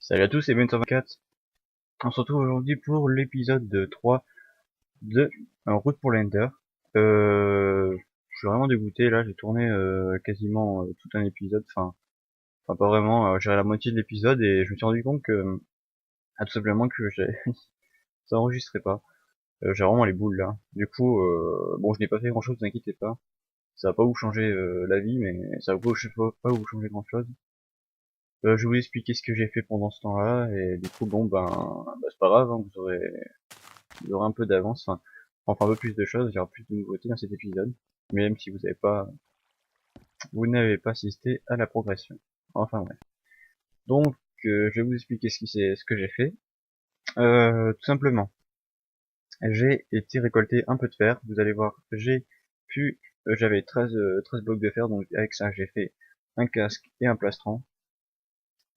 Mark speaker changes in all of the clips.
Speaker 1: Salut à tous, et Ben124. On se retrouve aujourd'hui pour l'épisode 3 de Route pour l'Ender. Je suis vraiment dégoûté là, j'ai tourné quasiment tout un épisode, enfin pas vraiment, j'ai la moitié de l'épisode et je me suis rendu compte que tout simplement que ça enregistrait pas. J'ai vraiment les boules là. Du coup, bon, je n'ai pas fait grand chose, ne vous inquiétez pas. Ça va pas vous changer la vie, mais ça va pas vous changer grand chose. Je vais vous expliquer ce que j'ai fait pendant ce temps-là et du coup bon c'est pas grave, hein, vous aurez un peu d'avance, enfin un peu plus de choses, il y aura plus de nouveautés dans cet épisode, même si vous n'avez pas assisté à la progression. Enfin bref. Donc je vais vous expliquer ce que j'ai fait. Tout simplement, j'ai été récolter un peu de fer. Vous allez voir, j'avais 13 blocs de fer, donc avec ça j'ai fait un casque et un plastron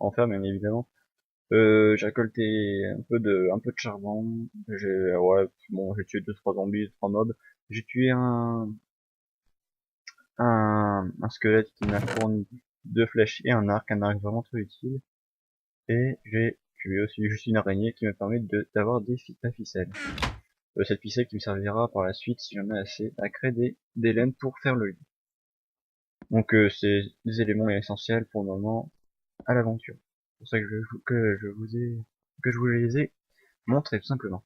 Speaker 1: en fer bien évidemment. J'ai récolté un peu de charbon. Ouais, bon, j'ai tué 2 3 zombies, 3 mobs. J'ai tué un squelette qui m'a fourni 2 flèches et un arc vraiment très utile. Et j'ai tué aussi juste une araignée qui me permet d'avoir la ficelle. Cette ficelle qui me servira par la suite, si j'en ai assez, à créer des laines pour faire le lit. Donc c'est des éléments essentiels pour le moment à l'aventure. C'est pour ça que je vous les ai montrés tout simplement.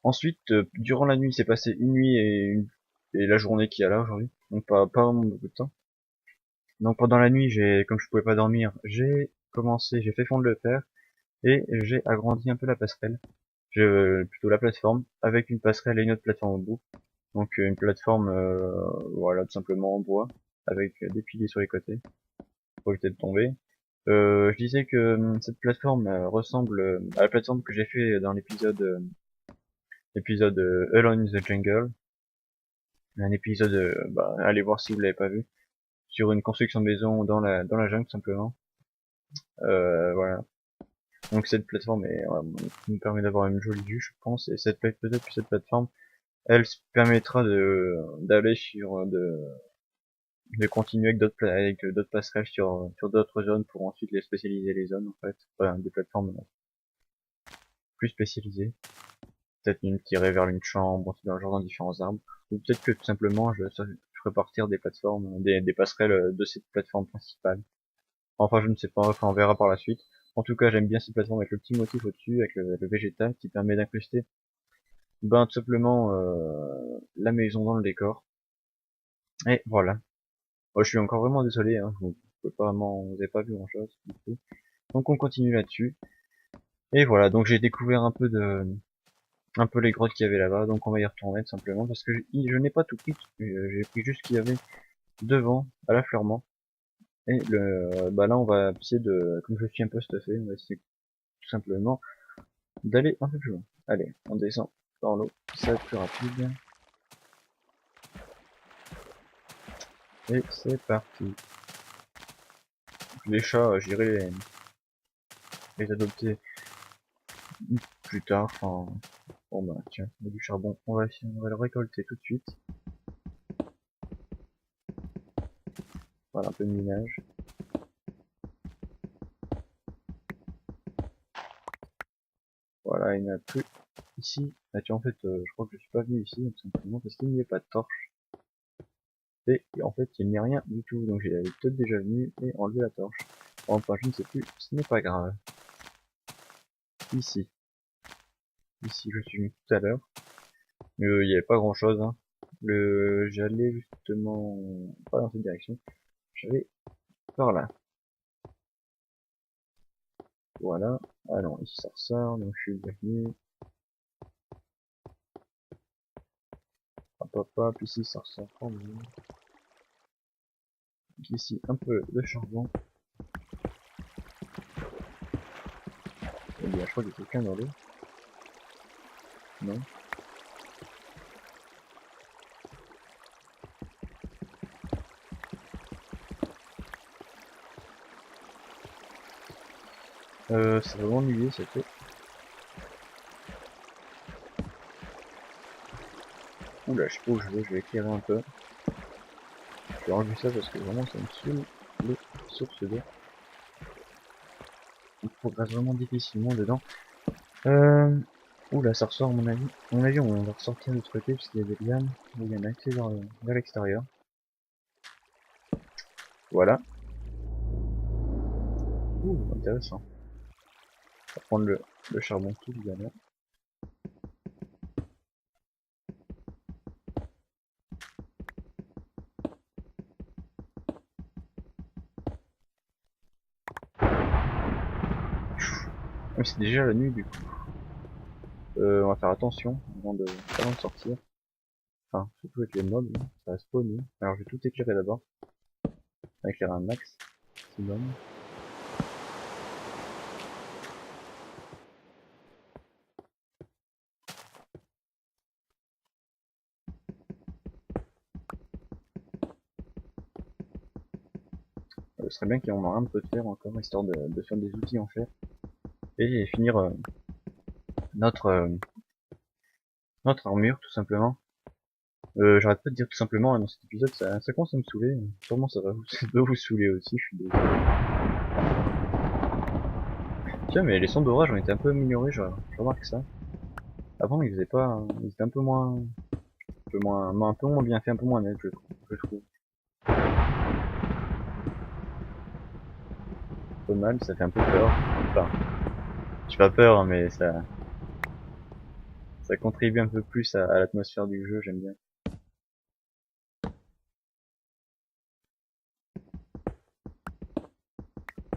Speaker 1: Ensuite, durant la nuit, il s'est passé une nuit et la journée qui a là aujourd'hui, donc pas vraiment beaucoup de temps. Donc pendant la nuit, comme je pouvais pas dormir, j'ai fait fondre le fer et j'ai agrandi un peu la passerelle, plutôt la plateforme, avec une passerelle et une autre plateforme au bout. Donc une plateforme, voilà, tout simplement en bois, avec des piliers sur les côtés pour éviter de tomber. Je disais que cette plateforme ressemble à la plateforme que j'ai fait dans l'épisode Alone in the Jungle, un épisode, allez voir si vous l'avez pas vu, sur une construction de maison dans la jungle simplement. Voilà. Donc cette plateforme nous permet d'avoir une jolie vue, je pense, et peut-être que cette plateforme, elle permettra d'aller de continuer avec d'autres passerelles sur d'autres zones pour ensuite les spécialiser les zones en fait. Voilà, des plateformes plus spécialisées. Peut-être une qui irait vers une chambre, dans différents arbres. Ou peut-être que tout simplement je ferai partir des plateformes, des passerelles de cette plateforme principale. Enfin, je ne sais pas, enfin, on verra par la suite. En tout cas, j'aime bien cette plateforme avec le petit motif au-dessus, avec le végétal qui permet d'incruster, tout simplement, la maison dans le décor. Et voilà. Moi, je suis encore vraiment désolé, hein, vous avez pas vu grand chose, du coup. Donc, on continue là-dessus. Et voilà, donc j'ai découvert un peu les grottes qu'il y avait là-bas, donc on va y retourner tout simplement, parce que je n'ai pas tout pris, j'ai pris juste ce qu'il y avait devant, à l'affleurement. Et là, on va essayer comme je suis un peu stuffé, on va essayer tout simplement d'aller un peu plus loin. Allez, on descend dans l'eau, ça va être plus rapide. Et c'est parti. Les chats, j'irai les adopter plus tard. Enfin, bon bah tiens, il y a du charbon. On va le récolter tout de suite. Voilà, un peu de minage. Voilà, il n'y en a plus ici. Ah tiens, en fait, je crois que je suis pas venu ici, tout simplement parce qu'il n'y a pas de torche. Et en fait, il n'y a rien du tout. Donc j'y peut-être déjà venu et enlevé la torche. Enfin, je ne sais plus, ce n'est pas grave. Ici. Ici, je suis venu tout à l'heure. Il n'y avait pas grand chose, hein. J'allais justement pas dans cette direction. J'allais par là. Voilà. Ah non, ici ça ressort, donc je suis venu. Hop hop hop, ici ça ressort quand même. Donc ici un peu de charbon. Eh bien, je crois qu'il y a quelqu'un dans l'eau. Non. Ça va m'ennuyer cette eau. Oula, je sais pas où je vais éclairer un peu. Je vais enlever ça parce que vraiment ça me saoule les sources d'eau. on progresse vraiment difficilement dedans. Oula, ça ressort à mon avis. À mon avis, on va ressortir de l'autre côté parce qu'il y a des lianes où il y en a accès vers l'extérieur. Voilà. Ouh, intéressant. On va prendre le charbon tout également. C'est déjà la nuit du coup. On va faire attention avant de sortir. Enfin, surtout avec les mobs, là, ça va spawner. Alors je vais tout éclairer d'abord. Éclairer un max, maximum. Ce serait bien qu'il y en ait un peu de fer encore, histoire de faire des outils en fer. Et finir notre, euh, notre armure, tout simplement. J'arrête pas de dire tout simplement, hein, dans cet épisode, ça commence à me saouler. Sûrement ça ça doit vous saouler aussi, je suis désolé. Tiens, mais les sons d'orage ont été un peu améliorés, je remarque ça. Avant, ils faisaient pas, ils étaient un peu moins bien fait, un peu moins net, je trouve. Un peu mal, ça fait un peu peur. Enfin, j'ai pas peur, hein, mais ça contribue un peu plus à l'atmosphère du jeu, j'aime bien.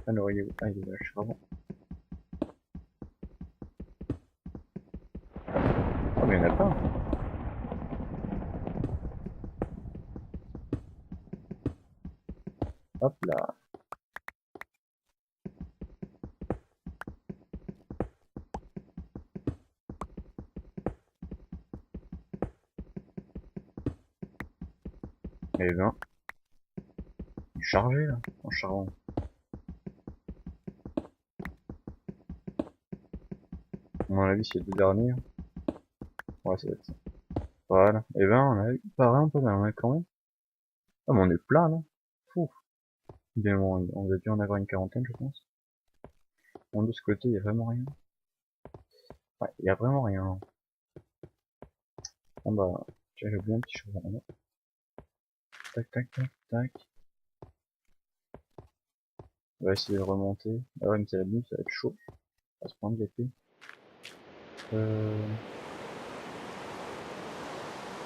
Speaker 1: Alors, il est où? Ah, il est là, je suis vraiment. Oh, mais il y en a pas. Hop là. Eh ben, il est chargé là, en charbon. À mon avis, c'est les deux derniers. Ouais, ça va être ça. Voilà. Eh ben, on a eu pareil un peu mal, on a quand même. Ah, mais on est plein là. Fou. Bien, on a dû en avoir une quarantaine, je pense. Bon, de ce côté, il y a vraiment rien. Ouais, il y a vraiment rien. Bon bah, tiens, j'ai oublié un petit charbon. Tac, tac, tac, tac. On va essayer de remonter. Ah ouais, mais c'est la nuit, ça va être chaud. On va se prendre l'épée. On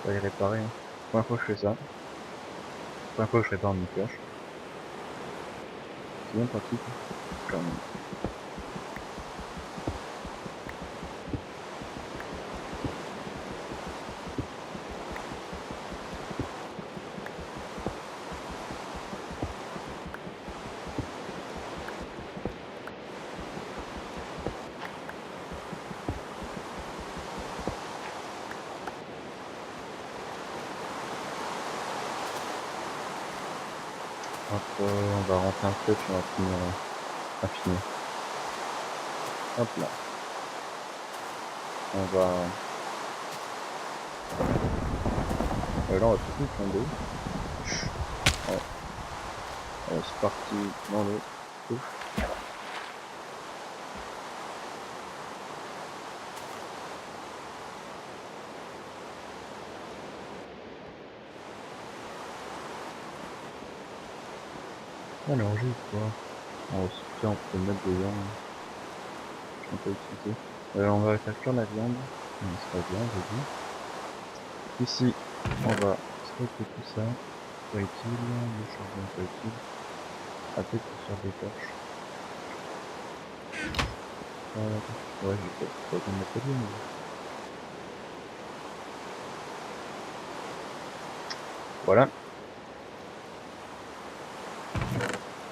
Speaker 1: va y réparer. Hein. Première fois que je fais ça. Première fois que je répare une pioche. C'est bien pratique. Quand même. Hop, on va rentrer un peu, puis on va finir. Finir. Hop là. On va. Là, on va tout tomber. Ouais. C'est parti dans l'eau. Ouf. Alors, j'ai quoi? On peut le mettre dedans. On peut utiliser. On va faire cuire la viande. C'est pas bien, j'ai dit. Ici, on va stocker tout ça. Pas utile, le charbon pas utile. Après, pour faire des torches. Ouais, j'ai pas besoin de matériel, mais... Voilà.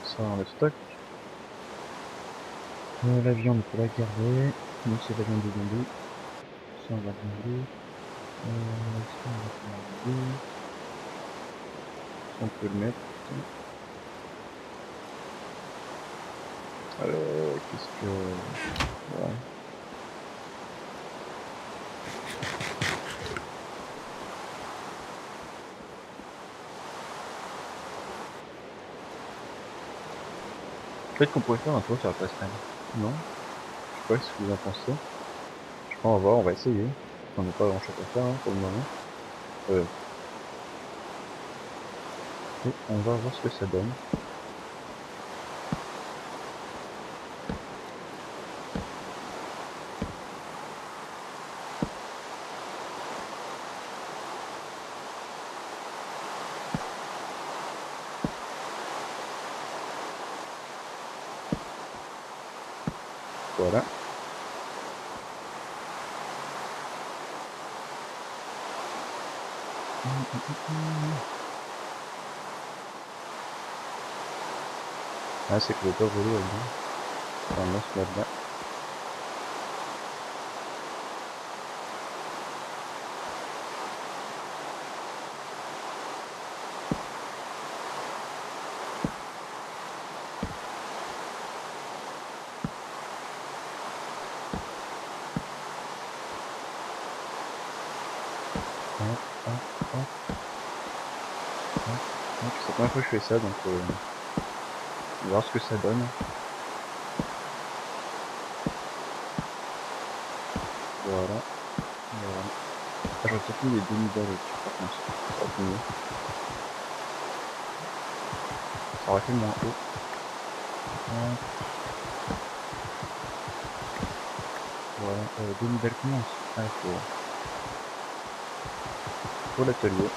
Speaker 1: Ça, on le stock. La viande, on peut la garder. Nous, c'est la viande de zombie. Ça, on va garder. Ça, on va garder. Ça, on peut le mettre. Qu'est-ce que... Ouais. Peut-être qu'on pourrait faire un tour sur la passerelle. Non? Je sais pas ce que vous en pensez. Je crois on va voir, on va essayer. On n'a pas grand chose à faire hein, pour le moment. Et on va voir ce que ça donne. Voilà. Ah, c'est que le pas voler là-dedans. Enfin, on lance là-dedans. Hop, hop, hop, hop, hop. C'est la première fois que je fais ça, donc on va voir ce que ça donne. Voilà. Voilà. Ah, je retire plus les demi-balles au-dessus, par contre. Ça aurait été mieux. Ça aurait fait moins haut. Hop. Voilà. Demi-balles commence. Ah, faut l'atelier.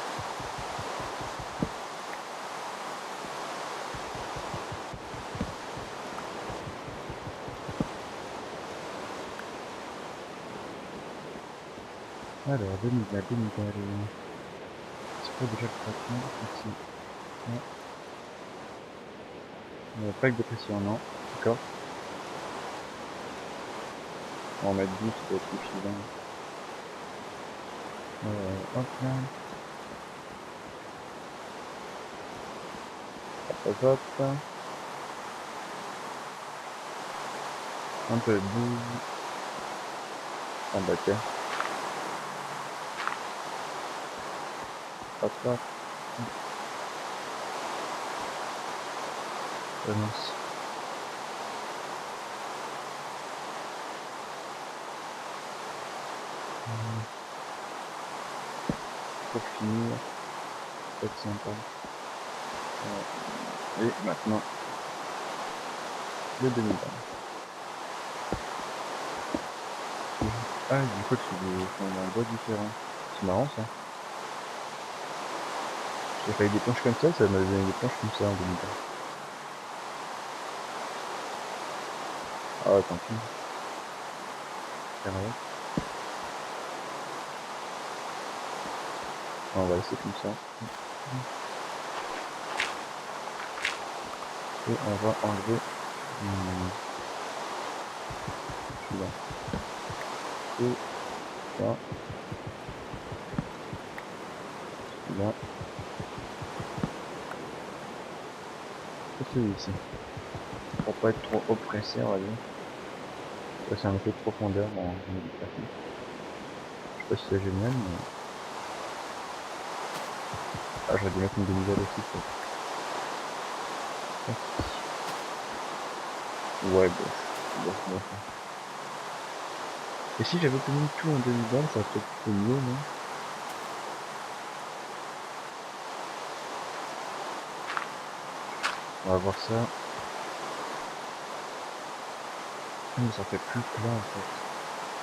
Speaker 1: Alors, demi-balle, demi-balle. C'est pas déjà le patron ici. Ouais. Plaque de pression, non. D'accord. On va mettre 12, ça doit être suffisant. Hop là. Hop, hop, hop. Un peu de boue. Ah bah tiens. Hop, hop. Mince. Pour finir, ça va être sympa. Et maintenant, le demi-balle. Ah, du coup, c'est un bois différent. C'est marrant ça. J'ai fait des planches comme ça m'a donné des planches comme ça en demi-balle. Ah, tant pis. C'est rien. On va laisser comme ça. Et on va enlever celui-là. Et ça. Celui-là. Et celui-ci. Pour pas être trop oppressé, on va dire. Ça, c'est un effet de profondeur en méditation. Je sais pas si c'est génial, mais... Ah, j'aurais dû mettre une demi-balle aussi, quoi. Ouais, bof. Et si j'avais tenu tout en demi-balle, ça aurait peut-être été mieux, non? On va voir ça. Mais ça fait plus plat, en fait.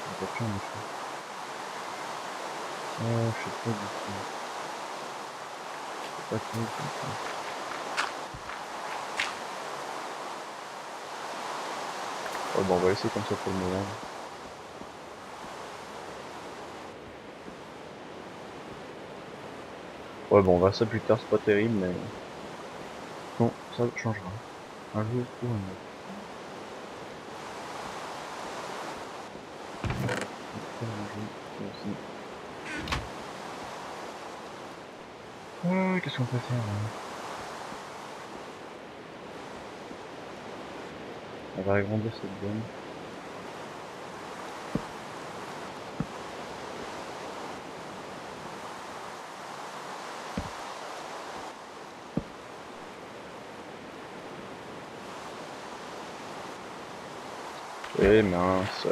Speaker 1: Ça fait plus en effet. Je sais pas du tout. Je sais pas trop du tout. Oh, bon, on va laisser comme ça pour le moment. Ouais, bon, on va ça plus tard, c'est pas terrible, mais... Bon, ça changera. Un jour ou un autre. Qu'est-ce qu'on peut faire là? On va agrandir cette zone. Et mince.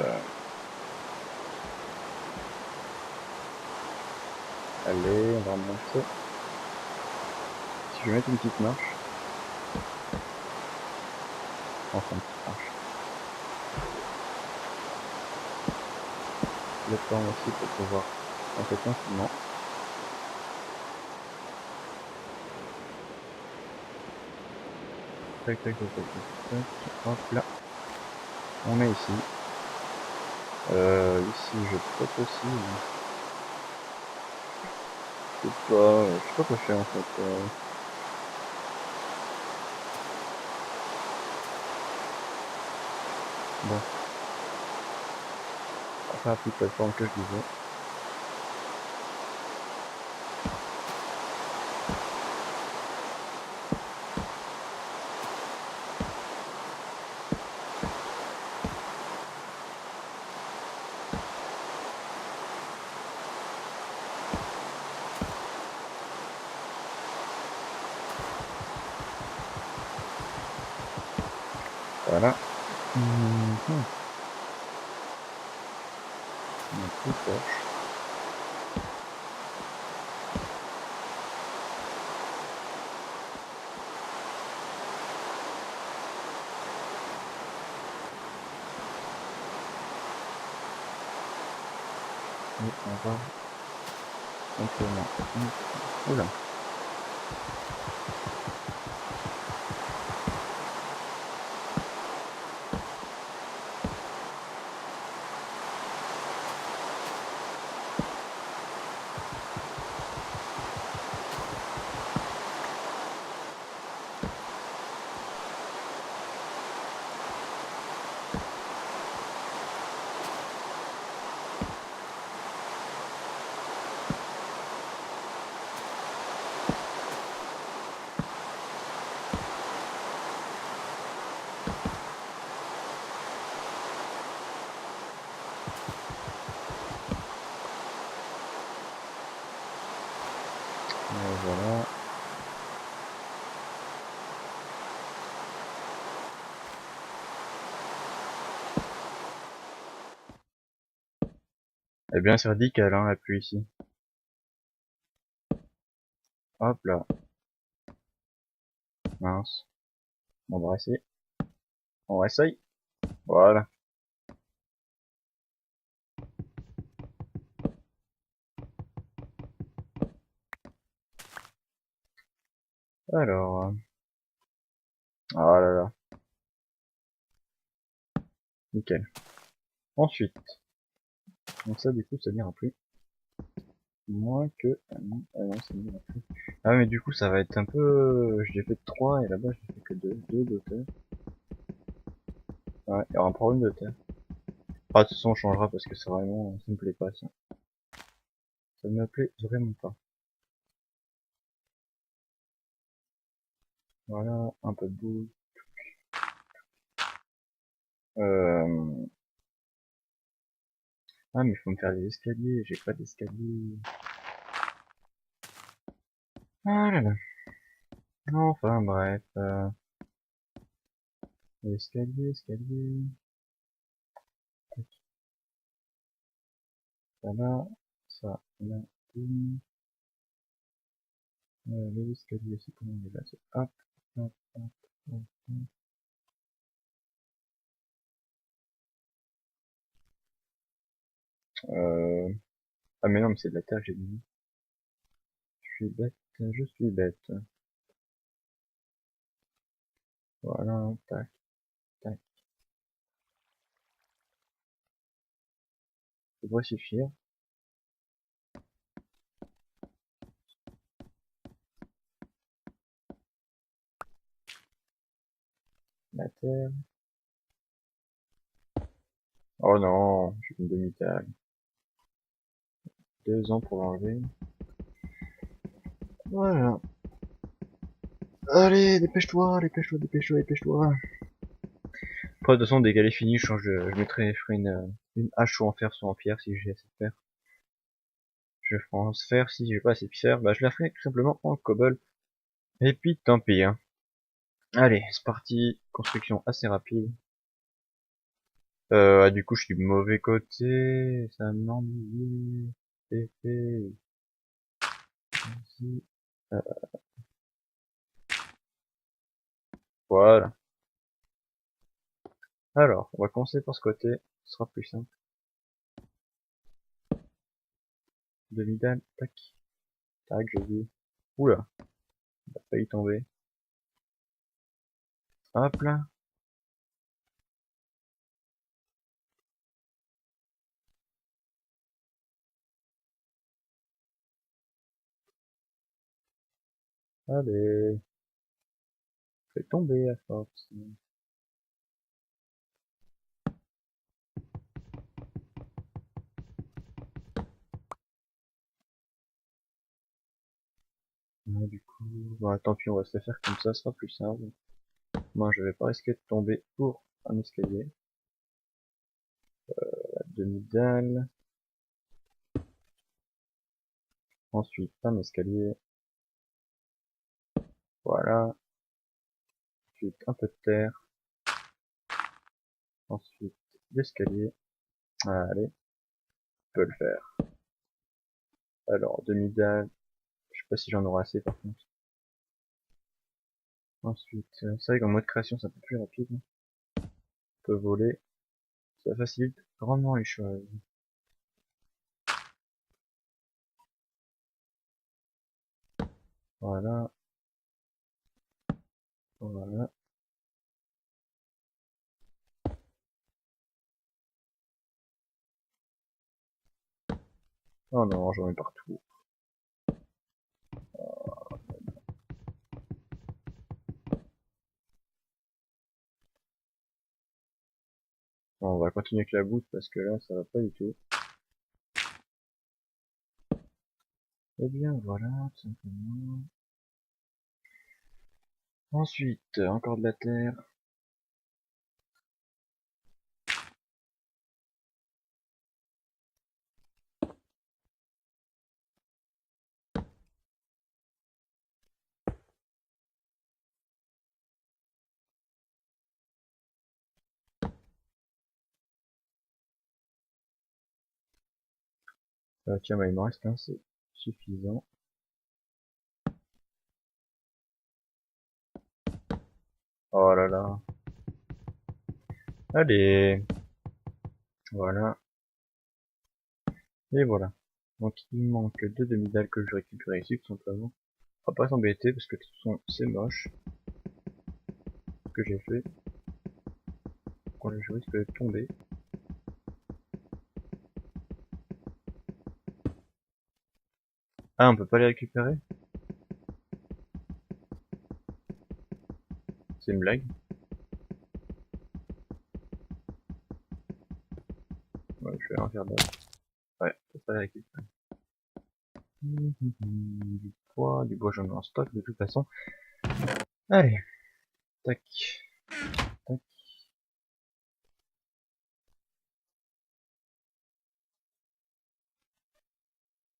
Speaker 1: Allez, on va remonter. Si je vais mettre une petite marche. Enfin, une petite marche. Plateforme aussi pour pouvoir monter tranquillement. Tac, tac, tac, tac, tac, tac. Hop là. On est ici. Ici, je peux aussi. Je sais pas quoi faire en fait. Bon, on va faire la petite plateforme que je disais. Voilà. On a plus de torche. Et on va simplement. Oula. Voilà. Eh bien, c'est radical, hein, la pluie ici. Hop là. Mince. On va essayer. On essaye. Voilà. Alors. Ah là là. Nickel. Ensuite. Donc ça, du coup, ça n'ira plus. Moins que... Ah non, ça n'ira plus. Ah mais du coup, ça va être un peu... Je l'ai fait 3 et là-bas, je l'ai fait que 2. 2 d'auteur. Ouais, il y aura un problème de terre. Ah, de toute façon, on changera parce que c'est vraiment... Ça me plaît pas, ça. Ça ne me plaît vraiment pas. Voilà, un peu de boue. Euh... Ah, mais il faut me faire des escaliers. J'ai pas d'escalier. Ah là là. Enfin, bref. Escalier, escalier. Tac, ça là. Ça, là. Boum. Les escaliers, c'est comment on les place? Hop, hop, hop, hop, hop. Euh... Ah mais non, mais c'est de la terre, j'ai dit. Je suis bête, je suis bête. Voilà, tac, tac. Ça devrait suffire. La terre. Oh non, j'ai une demi-taille. 2 ans pour l'enlever. Voilà. Allez, dépêche-toi, dépêche-toi, dépêche-toi, dépêche-toi. Après, de toute façon, dès qu'elle est finie, je ferai une hache soit en fer, soit en pierre, si j'ai assez de fer. Je ferai en fer, si j'ai pas assez de fer, bah je la ferai tout simplement en cobble. Et puis tant pis, hein. Allez, c'est parti. Construction assez rapide. Du coup, je suis du mauvais côté, ça m'ennuie. Vas-y. Euh, voilà. Alors, on va commencer par ce côté, ce sera plus simple. Demi-dalle, tac, tac, j'ai vu. Oula, il a failli tomber. Hop là. Allez, fais tomber à force. Ouais, du coup, bon, tant pis, on va se le faire comme ça, ce sera plus simple. Moi, je vais pas risquer de tomber pour un escalier. La demi-dalle. Ensuite, un escalier. Voilà. Ensuite, un peu de terre. Ensuite, l'escalier. Allez, on peut le faire. Alors, demi-dalle. Je sais pas si j'en aurai assez par contre. Ensuite, c'est vrai qu'en mode création, c'est un peu plus rapide. On peut voler. Ça facilite grandement les choses. Voilà. Voilà. Oh non, j'en ai partout. Bon, on va continuer avec la bouffe parce que là, ça va pas du tout. Eh bien, voilà, tout simplement. Ensuite, encore de la terre. Tiens, bah, il m'en reste un, c'est suffisant. Oh là là. Allez, voilà. Et voilà. Donc il me manque deux demi-dalles que je récupère ici, tout simplement. On va pas s'embêter parce que de toute façon c'est moche ce que j'ai fait. Quand je risque de tomber. Ah, on peut pas les récupérer? C'est une blague? Ouais, je vais en faire d'autres. Ouais, on peut pas les récupérer. Du bois j'en ai en stock de toute façon. Allez, tac, tac.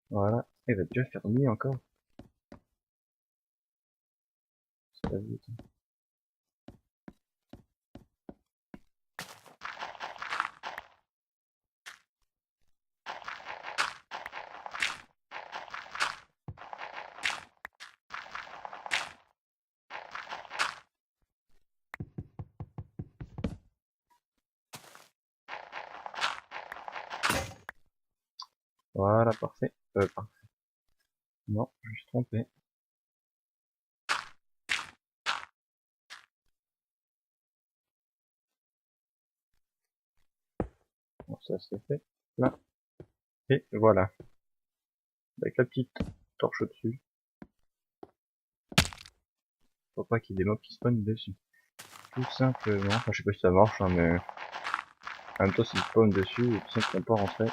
Speaker 1: Voilà. Il va déjà faire nuit encore. C'est pas vite. Voilà, parfait. Parfait. Non, je me suis trompé. Bon, ça c'est fait. Là. Et voilà. Avec la petite torche au-dessus. Faut pas qu'il y ait des mobs qui spawnent dessus. Tout simplement. Enfin, je sais pas si ça marche, hein, mais en même temps, s'ils spawnent dessus, ils ne pas rentrer.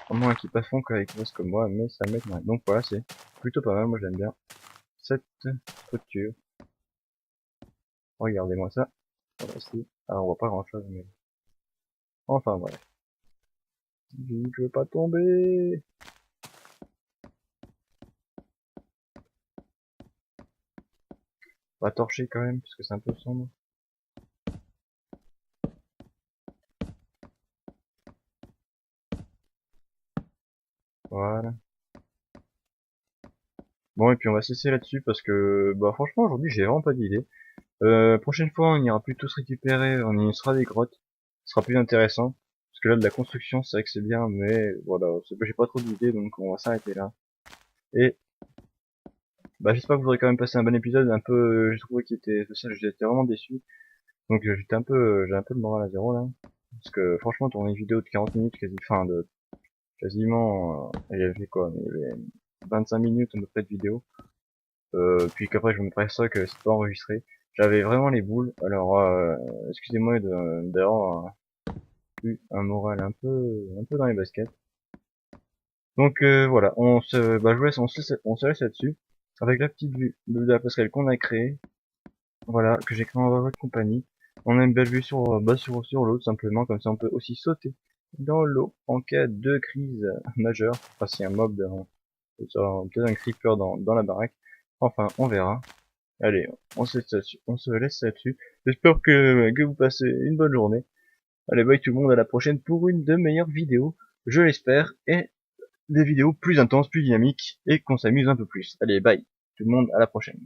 Speaker 1: Au moins qu'ils pas fond qu'avec reste comme moi, mais ça m'aide. Ouais. Donc voilà, c'est plutôt pas mal. Moi, j'aime bien cette structure. Regardez-moi ça. Voilà, ici. Alors, on voit pas grand chose, mais enfin, voilà. Je veux pas tomber. On va torcher quand même, parce que c'est un peu sombre. Voilà. Bon, et puis on va cesser là-dessus parce que, bah, franchement, aujourd'hui, j'ai vraiment pas d'idée. Prochaine fois, on ira plus tous récupérer, on y sera des grottes. Ce sera plus intéressant. Parce que là, de la construction, c'est vrai que c'est bien, mais voilà, j'ai pas trop d'idées, donc on va s'arrêter là. Et, bah, j'espère que vous aurez quand même passé un bon épisode, un peu, j'ai trouvé qu'il était, j'étais vraiment déçu. Donc, j'ai un peu le moral à zéro, là. Parce que, franchement, tourner une vidéo de 40 minutes, quasiment, il y avait quoi, il y avait 25 minutes à peu près de vidéo. Puis qu'après je me mettrais ça que c'est pas enregistré. J'avais vraiment les boules. Alors excusez-moi d'avoir eu un moral un peu dans les baskets. Donc voilà, je vous laisse, on se laisse là-dessus avec la petite vue de la passerelle qu'on a créée. Voilà, que j'ai créé en votre compagnie. On a une belle vue sur l'eau tout simplement, comme ça on peut aussi sauter dans l'eau en cas de crise majeure. Enfin si un mob, peut-être un creeper dans la baraque. Enfin, on verra. Allez, on se laisse là-dessus. J'espère que vous passez une bonne journée. Allez, bye tout le monde, à la prochaine pour une de meilleures vidéos, je l'espère, et des vidéos plus intenses, plus dynamiques, et qu'on s'amuse un peu plus. Allez, bye tout le monde, à la prochaine.